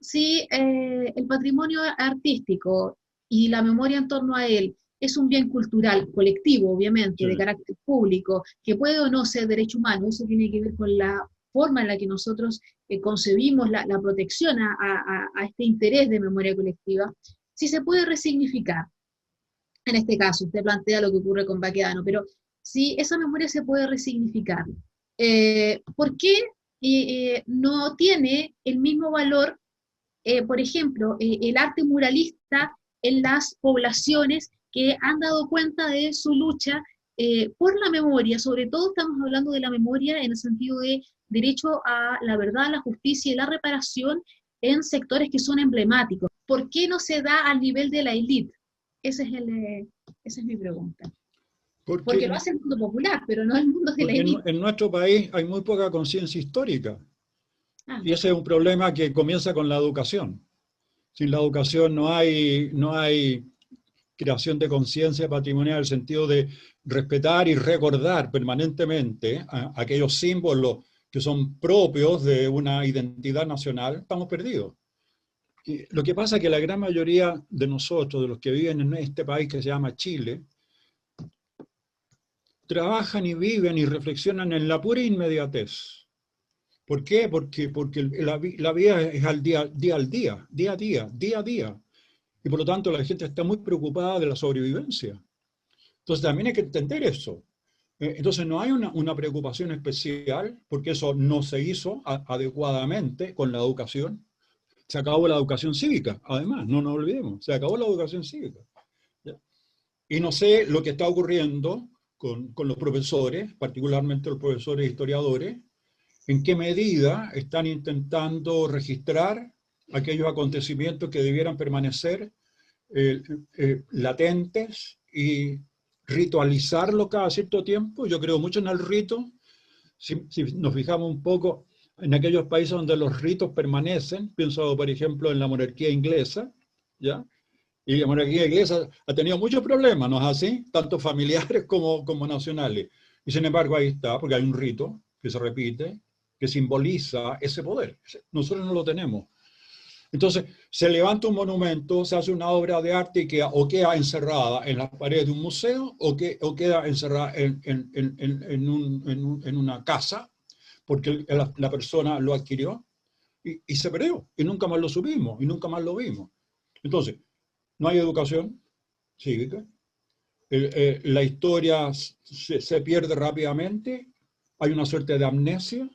Speaker 3: Sí, el patrimonio artístico y la memoria en torno a él es un bien cultural, colectivo, obviamente, sí, de carácter público, que puede o no ser derecho humano. Eso tiene que ver con la forma en la que nosotros concebimos la protección a este interés de memoria colectiva. Si se puede resignificar, en este caso, usted plantea lo que ocurre con Baquedano, pero si esa memoria se puede resignificar, ¿por qué no tiene el mismo valor, por ejemplo, el arte muralista en las poblaciones que han dado cuenta de su lucha por la memoria? Sobre todo estamos hablando de la memoria en el sentido de derecho a la verdad, la justicia y la reparación en sectores que son emblemáticos. ¿Por qué no se da al nivel de la élite? Esa es mi pregunta. Porque lo hace el mundo popular, pero no el mundo de la élite.
Speaker 5: En nuestro país hay muy poca conciencia histórica. Y ese es un problema que comienza con la educación. Sin la educación no hay creación de conciencia patrimonial, en el sentido de respetar y recordar permanentemente aquellos símbolos que son propios de una identidad nacional. Estamos perdidos. Y lo que pasa es que la gran mayoría de nosotros, de los que viven en este país que se llama Chile, trabajan y viven y reflexionan en la pura inmediatez. ¿Por qué? Porque la vida es al día a día. Y por lo tanto la gente está muy preocupada de la sobrevivencia. Entonces también hay que entender eso. Entonces no hay una preocupación especial, porque eso no se hizo adecuadamente con la educación. Se acabó la educación cívica, además, no nos olvidemos, se acabó la educación cívica. ¿Ya? Y no sé lo que está ocurriendo con los profesores, particularmente los profesores historiadores, en qué medida están intentando registrar aquellos acontecimientos que debieran permanecer latentes y ritualizarlo cada cierto tiempo. Yo creo mucho en el rito, si nos fijamos un poco en aquellos países donde los ritos permanecen, pienso por ejemplo en la monarquía inglesa, ¿ya? Y la monarquía inglesa ha tenido muchos problemas, ¿no es así? Tanto familiares como nacionales. Y sin embargo ahí está, porque hay un rito que se repite, que simboliza ese poder. Nosotros no lo tenemos. Entonces, se levanta un monumento, se hace una obra de arte y o queda encerrada en las paredes de un museo o queda encerrada en una casa, porque la persona lo adquirió y se perdió, y nunca más lo supimos, y nunca más lo vimos. Entonces, no hay educación cívica, la historia se pierde rápidamente, hay una suerte de amnesia.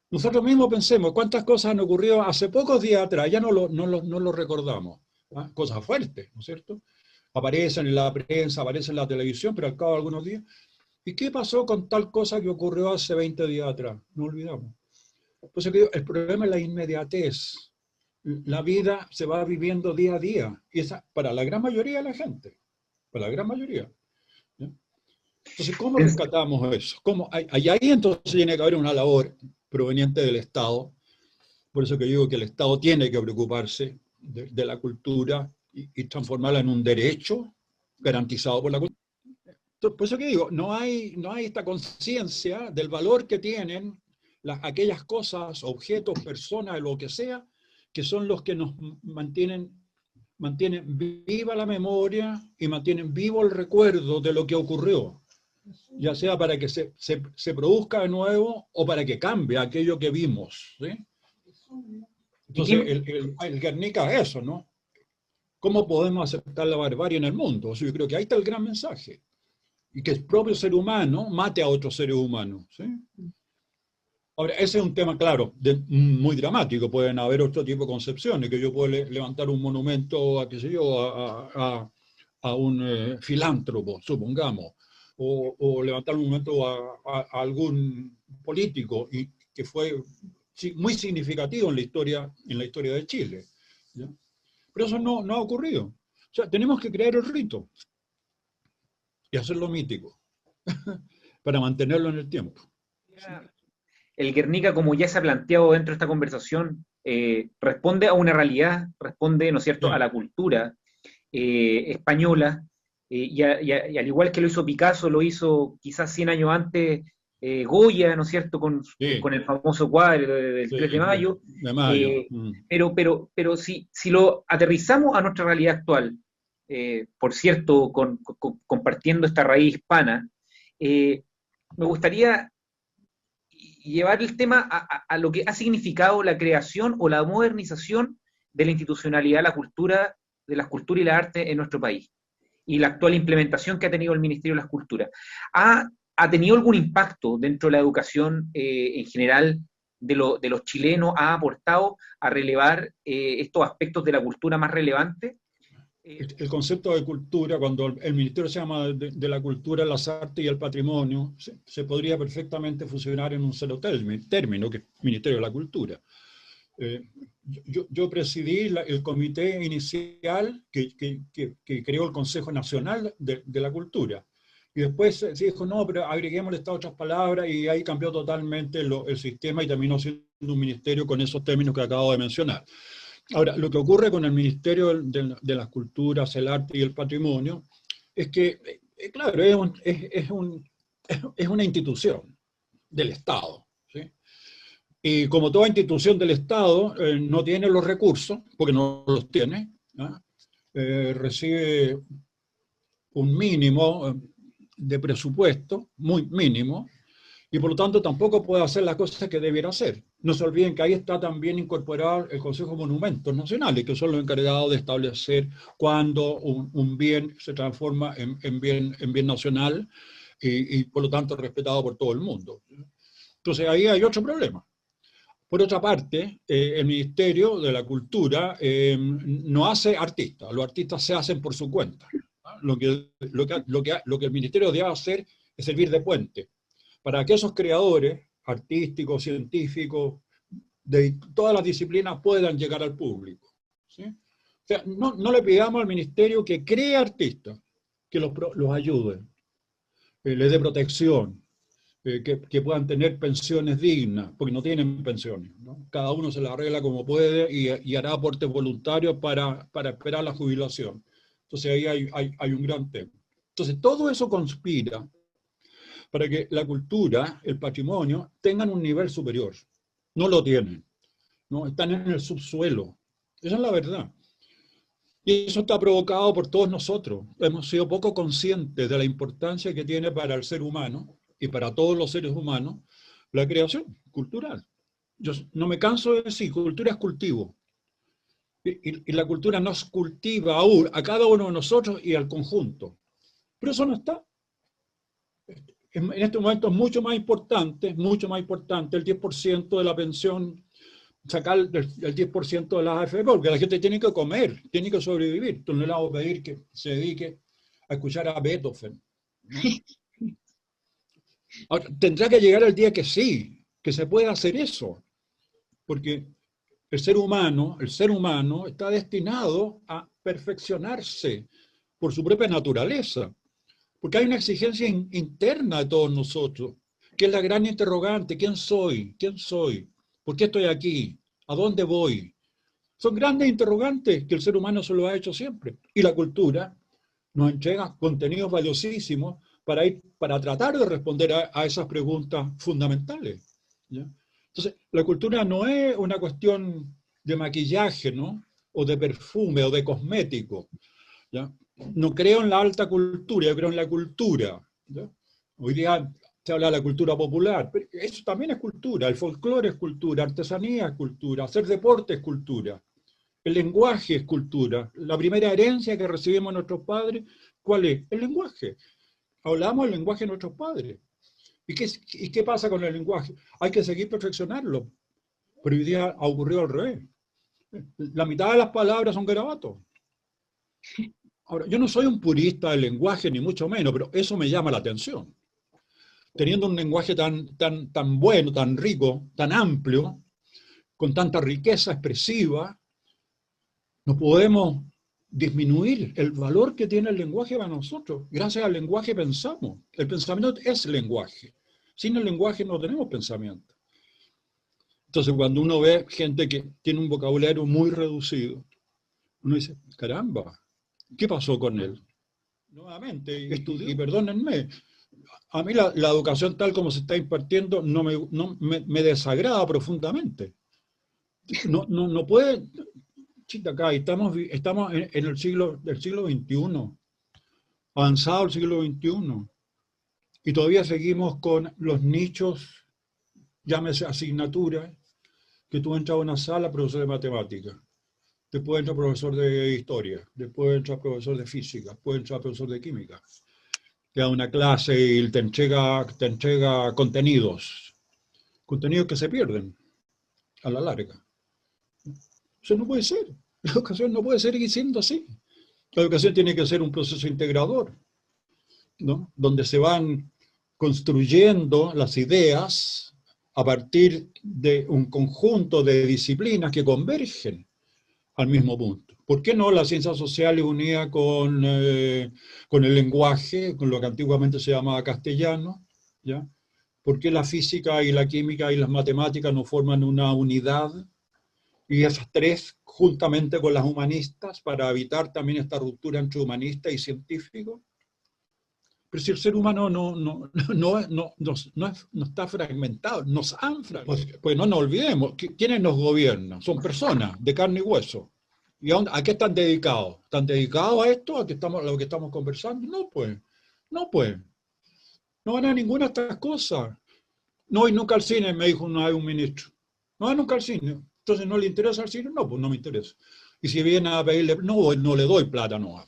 Speaker 5: Nosotros mismos pensemos cuántas cosas han ocurrido hace pocos días atrás, ya no lo recordamos. ¿Ah? Cosas fuertes, ¿no es cierto? Aparecen en la prensa, aparecen en la televisión, pero al cabo de algunos días. ¿Y qué pasó con tal cosa que ocurrió hace 20 días atrás? No olvidamos. Entonces, el problema es la inmediatez. La vida se va viviendo día a día, y esa para la gran mayoría de la gente, para la gran mayoría. ¿Ya? Entonces, ¿cómo rescatamos eso? Ahí entonces tiene que haber una labor proveniente del Estado, por eso que digo que el Estado tiene que preocuparse de la cultura y transformarla en un derecho garantizado por la cultura. Entonces, por eso que digo, no hay esta conciencia del valor que tienen aquellas cosas, objetos, personas, lo que sea, que son los que nos mantienen viva la memoria y mantienen vivo el recuerdo de lo que ocurrió, ya sea para que se produzca de nuevo o para que cambie aquello que vimos, ¿sí? Entonces, el Guernica es eso, ¿no? ¿Cómo podemos aceptar la barbarie en el mundo? O sea, yo creo que ahí está el gran mensaje. Y que el propio ser humano mate a otros seres humanos, ¿sí? Ahora, ese es un tema, claro, muy dramático. Pueden haber otro tipo de concepciones, que yo puedo levantar un monumento a, qué sé yo, a un filántropo, supongamos, o levantar un monumento a algún político y que fue muy significativo en la historia de Chile, ¿ya? Pero eso no ha ocurrido. O sea, tenemos que crear el rito y hacerlo mítico para mantenerlo en el tiempo.
Speaker 6: El Guernica, como ya se ha planteado dentro de esta conversación, responde a una realidad, responde, ¿no es cierto?, a la cultura española, y al igual que lo hizo Picasso, lo hizo quizás 100 años antes Goya, ¿no es cierto?, con el famoso cuadro del 3 de mayo. Pero si lo aterrizamos a nuestra realidad actual, por cierto, compartiendo esta raíz hispana, me gustaría llevar el tema a lo que ha significado la creación o la modernización de la institucionalidad de la cultura y la arte en nuestro país, y la actual implementación que ha tenido el Ministerio de las Culturas. ¿Ha tenido algún impacto dentro de la educación en general de los chilenos? ¿Ha aportado a relevar estos aspectos de la cultura más relevantes?
Speaker 5: El concepto de cultura, cuando el ministerio se llama de la cultura, las artes y el patrimonio, se podría perfectamente fusionar en un solo término, que es Ministerio de la Cultura. Yo presidí el comité inicial que creó el Consejo Nacional de la Cultura. Y después se dijo, no, pero agreguémosle estas otras palabras, y ahí cambió totalmente el sistema y terminó siendo un ministerio con esos términos que acabo de mencionar. Ahora, lo que ocurre con el Ministerio de las Culturas, el Arte y el Patrimonio es que, claro, es una institución del Estado, ¿sí? Y como toda institución del Estado, no tiene los recursos, porque no los tiene, ¿no? Recibe un mínimo de presupuesto, muy mínimo, y por lo tanto tampoco puede hacer las cosas que debiera hacer. No se olviden que ahí está también incorporado el Consejo de Monumentos Nacionales, que son los encargados de establecer cuándo un bien se transforma en bien nacional y por lo tanto respetado por todo el mundo. Entonces ahí hay otro problema. Por otra parte, el Ministerio de la Cultura no hace artistas, los artistas se hacen por su cuenta. Lo que el Ministerio debe hacer es servir de puente para que esos creadores artísticos, científicos, de todas las disciplinas puedan llegar al público, ¿sí? O sea, no le pidamos al ministerio que cree artistas, que los ayude, les dé protección, que puedan tener pensiones dignas, porque no tienen pensiones, ¿no? Cada uno se la arregla como puede y hará aportes voluntarios para esperar la jubilación. Entonces ahí hay un gran tema. Entonces todo eso conspira para que la cultura, el patrimonio, tengan un nivel superior. No lo tienen, ¿no? Están en el subsuelo. Esa es la verdad. Y eso está provocado por todos nosotros. Hemos sido poco conscientes de la importancia que tiene para el ser humano y para todos los seres humanos la creación cultural. Yo no me canso de decir, cultura es cultivo. Y la cultura nos cultiva a cada uno de nosotros y al conjunto. Pero eso no está. En este momento es mucho más importante el 10% de la pensión, sacar el 10% de las AFP, porque la gente tiene que comer, tiene que sobrevivir. Entonces no le vamos a pedir que se dedique a escuchar a Beethoven, ¿no? Ahora, tendrá que llegar el día que sí, que se pueda hacer eso, porque el ser humano está destinado a perfeccionarse por su propia naturaleza, porque hay una exigencia interna de todos nosotros, que es la gran interrogante: ¿quién soy? ¿Quién soy? ¿Por qué estoy aquí? ¿A dónde voy? Son grandes interrogantes que el ser humano se lo ha hecho siempre. Y la cultura nos entrega contenidos valiosísimos para tratar de responder a esas preguntas fundamentales, ¿ya? Entonces, la cultura no es una cuestión de maquillaje, ¿no? O de perfume, o de cosmético, ¿ya? No creo en la alta cultura, yo creo en la cultura, ¿ya? Hoy día se habla de la cultura popular, pero eso también es cultura. El folclore es cultura, artesanía es cultura, hacer deporte es cultura, el lenguaje es cultura. La primera herencia que recibimos nuestros padres, ¿cuál es? El lenguaje. Hablamos el lenguaje de nuestros padres. ¿Y qué pasa con el lenguaje? Hay que seguir perfeccionarlo. Pero hoy día ha ocurrido al revés. La mitad de las palabras son garabatos. Ahora, yo no soy un purista del lenguaje, ni mucho menos, pero eso me llama la atención. Teniendo un lenguaje tan bueno, tan rico, tan amplio, con tanta riqueza expresiva, no podemos disminuir el valor que tiene el lenguaje para nosotros. Gracias al lenguaje pensamos. El pensamiento es lenguaje. Sin el lenguaje no tenemos pensamiento. Entonces, cuando uno ve gente que tiene un vocabulario muy reducido, uno dice, caramba, ¿qué pasó con él? Nuevamente, y perdónenme, a mí la educación tal como se está impartiendo me desagrada profundamente. No puede... Acá estamos en el siglo XXI, avanzado el siglo XXI, y todavía seguimos con los nichos, llámese asignatura, que tú entras a una sala, profesor de matemáticas, después entra profesor de historia, después entra profesor de física, después entra profesor de química, te da una clase y te entrega contenidos que se pierden a la larga. Eso no puede ser. La educación no puede seguir siendo así. La educación tiene que ser un proceso integrador, ¿no? Donde se van construyendo las ideas a partir de un conjunto de disciplinas que convergen al mismo punto. ¿Por qué no las ciencias sociales unidas con el lenguaje, con lo que antiguamente se llamaba castellano, ¿ya? ¿Por qué la física y la química y las matemáticas no forman una unidad? Y esas tres, juntamente con las humanistas, para evitar también esta ruptura entre humanista y científico. Pero si el ser humano no está fragmentado, nos han fragmentado. Pues no nos olvidemos, ¿quiénes nos gobiernan? Son personas de carne y hueso. ¿Y a qué están dedicados? ¿Están dedicados a esto, a lo que estamos conversando? No, pues. No van a ninguna de estas cosas. No voy nunca al cine, me dijo una vez un ministro. No voy nunca al cine. Entonces, ¿no le interesa el cine? No, pues no me interesa. Y si viene a pedirle, no le doy plata, no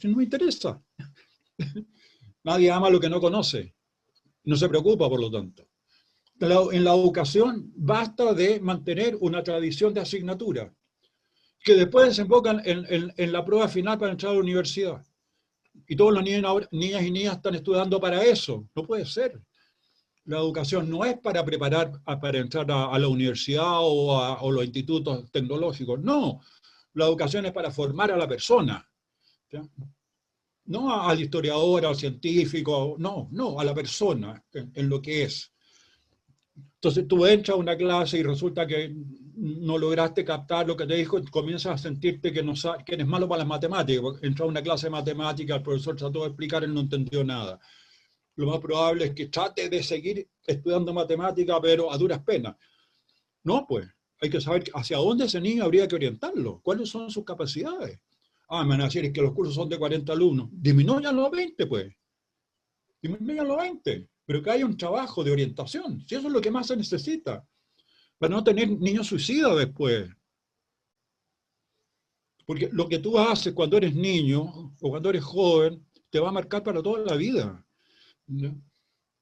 Speaker 5: me interesa. Nadie ama lo que no conoce. No se preocupa, por lo tanto. En la educación basta de mantener una tradición de asignatura, que después desembocan en la prueba final para entrar a la universidad. Y todos los niños y niñas están estudiando para eso. No puede ser. La educación no es para preparar para entrar a la universidad o los institutos tecnológicos. No, la educación es para formar a la persona, ¿ya? No al historiador, al científico, no, a la persona, en lo que es. Entonces tú entras a una clase y resulta que no lograste captar lo que te dijo, y comienzas a sentirte que eres malo para las matemáticas. Entras a una clase de matemáticas, el profesor trató de explicar, él no entendió nada. Lo más probable es que trate de seguir estudiando matemática, pero a duras penas. No, pues, hay que saber hacia dónde ese niño habría que orientarlo, cuáles son sus capacidades. Ah, me van a decir que los cursos son de 40 alumnos. Disminúyanlo a 20, pues. Disminúyanlo a 20. Pero que haya un trabajo de orientación. Si eso es lo que más se necesita. Para no tener niños suicidas después. Porque lo que tú haces cuando eres niño o cuando eres joven te va a marcar para toda la vida. ¿No?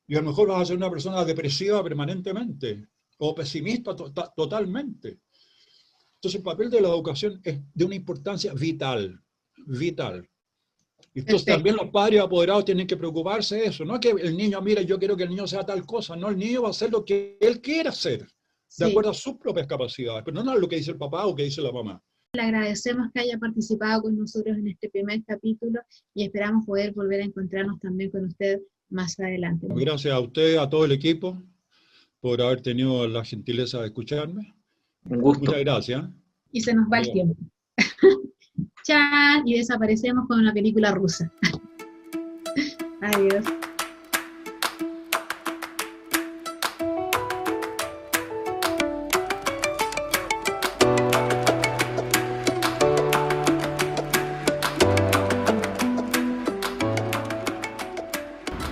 Speaker 5: Y a lo mejor vas a ser una persona depresiva permanentemente o pesimista totalmente. Entonces el papel de la educación es de una importancia vital, vital. Y entonces también los padres apoderados tienen que preocuparse de eso. No es que el niño, mira, yo quiero que el niño sea tal cosa. No, el niño va a hacer lo que él quiera hacer, de acuerdo a sus propias capacidades, pero no a lo que dice el papá o que dice la mamá.
Speaker 3: Le agradecemos que haya participado con nosotros en este primer capítulo y esperamos poder volver a encontrarnos también con usted más adelante.
Speaker 5: Gracias a usted, a todo el equipo, por haber tenido la gentileza de escucharme.
Speaker 6: Un gusto.
Speaker 5: Muchas gracias.
Speaker 3: Y se nos va el tiempo. ¡Chan! Y desaparecemos con una película rusa. Adiós.